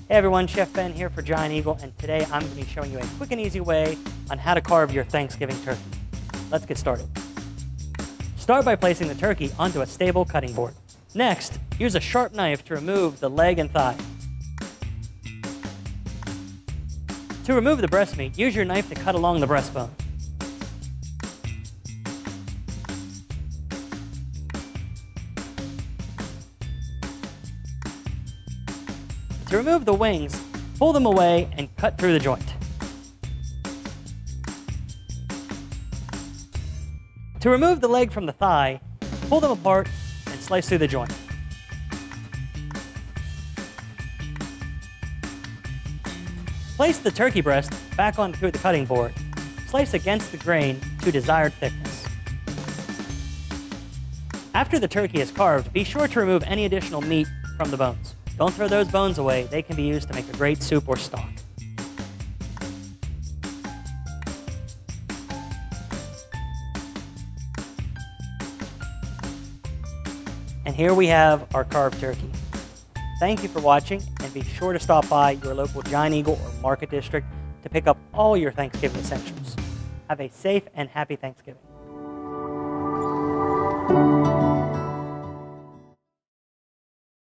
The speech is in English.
Hey everyone, Chef Ben here for Giant Eagle, and today I'm going to be showing you a quick and easy way on how to carve your Thanksgiving turkey. Let's get started. Start by placing the turkey onto a stable cutting board. Next, use a sharp knife to remove the leg and thigh. To remove the breast meat, use your knife to cut along the breastbone. To remove the wings, pull them away and cut through the joint. To remove the leg from the thigh, pull them apart and slice through the joint. Place the turkey breast back onto the cutting board. Slice against the grain to desired thickness. After the turkey is carved, be sure to remove any additional meat from the bones. Don't throw those bones away. They can be used to make a great soup or stock. And here we have our carved turkey. Thank you for watching, and be sure to stop by your local Giant Eagle or Market District to pick up all your Thanksgiving essentials. Have a safe and happy Thanksgiving.